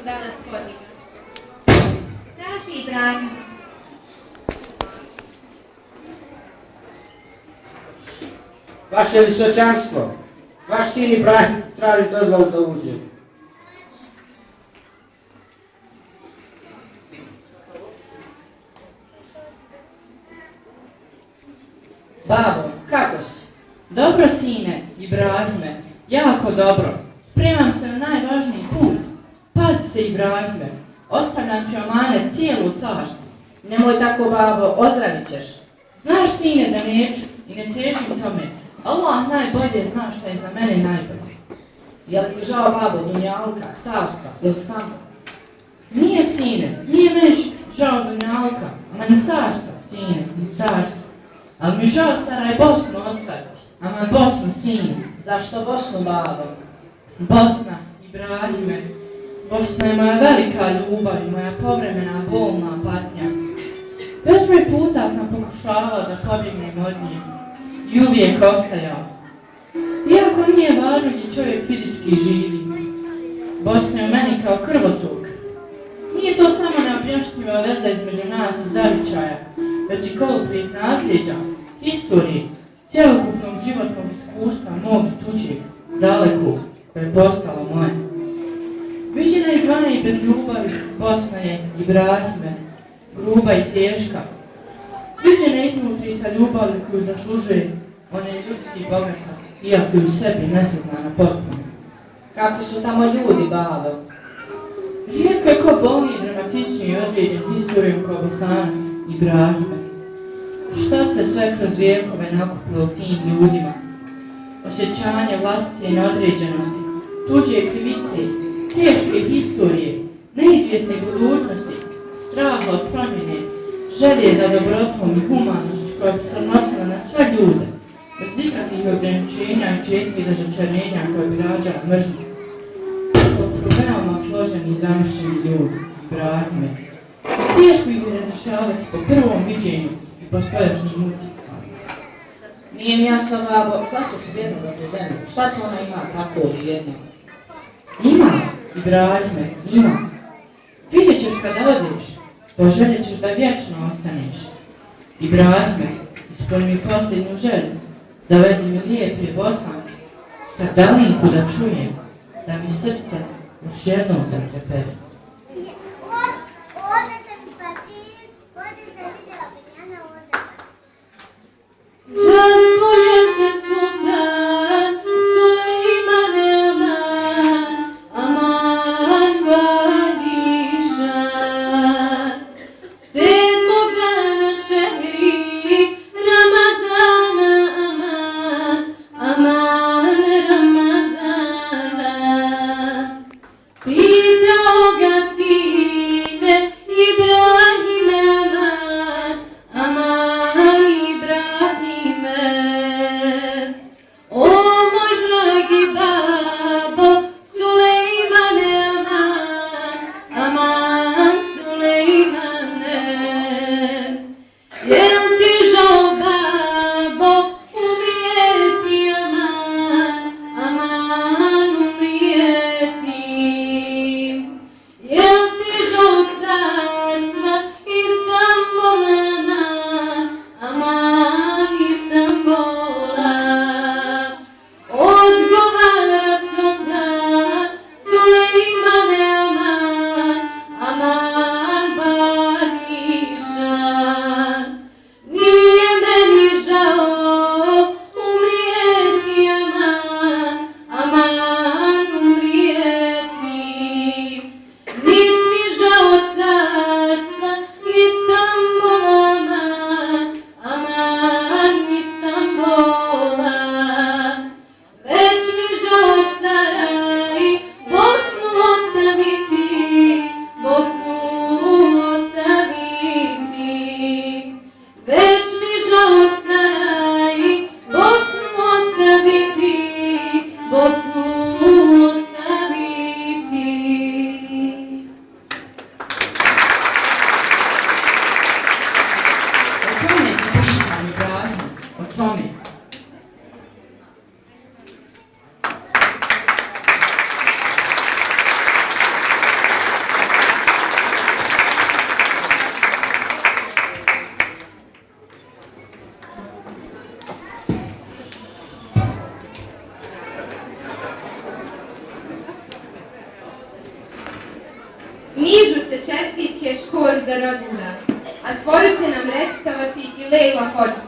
danas podigao. Traži Ibrahim. Vaše visočanstvo, vaš sin Ibrahim traži dozvolu da uđe. Babo, kako si? Dobro, sine, Ibrahime, jako dobro. Spremam se na najvažniji put. Pazi se, Ibrahime, ostavljam ti amanet cijelu carstvo. Nemoj tako, babo, ozdravit ćeš. Znaš, sine, da neću i ne težim tome. Allah najbolje zna šta je za mene najbolje. Je li ti žao, babo, dunjalka, carstva ili stana? Nije, sine, nije meni žao dunjalka, ama ni carstva, sine, ni carstva. Ali mi žao Sarajbosnu ostaviti, ama Bosnu, sine. Zašto Bosnu, babo? Bosna, Ibrahime, Bosna je moja velika ljubav i moja povremena bolna patnja. Bezbroj puta sam pokušavao da pobjegnem od nje i uvijek ostajao. Iako nije važno gdje čovjek fizički živi, Bosna je u meni kao krvotok. Nije to samo neobjašnjiva veza između nas i zavičaja, već i kolokvijeg nasljeđa, historije, cjelokupnog životnog iskustva mog i tuđeg, dalekog, koje je postalo moje. Viđena izvana i bez ljubavi, Bosna je, Ibrahime, gruba i teška. Viđena iznutri sa ljubavi koju zaslužuje, on je ljudski bogata, iako je u sebi nesaznana potpuno. Kakvi su tamo ljudi, babo? Rijetko je ko bolniji i dramatičniji određen historijom kao Bosanac, Ibrahime. Šta se sve kroz vijekove nakupilo u tim ljudima? Osjećanje vlastite neodređenosti, tuđe krivice, teške historije, neizvjesne budućnosti, straha od promjene, želje za dobrotom i humanošću koja bi se odnosila na sve ljude, bez ikakvih ograničenja i čestih razočarenja koje bi rađala mržnju. To su veoma složeni i zamišljeni ljudi, Ibrahime. Teško ih je razrješavati po prvom viđenju i po spoljašnjim utjecama. Nije mi jasno, babo, zašto si vezan za tu zemlju? Šta to ona ima tako vrijedno? Ima, Ibrahime, ima. Vidjet ćeš kada odeš, poželjet ćeš da vječno ostaneš. Ibrahime, ispuni mi posljednju želju, da vedi mi lijepe Bosanke, Sardalinku da čujem, da mi srce još jednom zatreperi. Raspolje se sultan, Sulejmane aman, aman Badišan. 7. dana šehri Ramazana, aman, aman Ramazana. Pitao ga za rođendan, a svoju će nam recitovati i Lejla Hođić.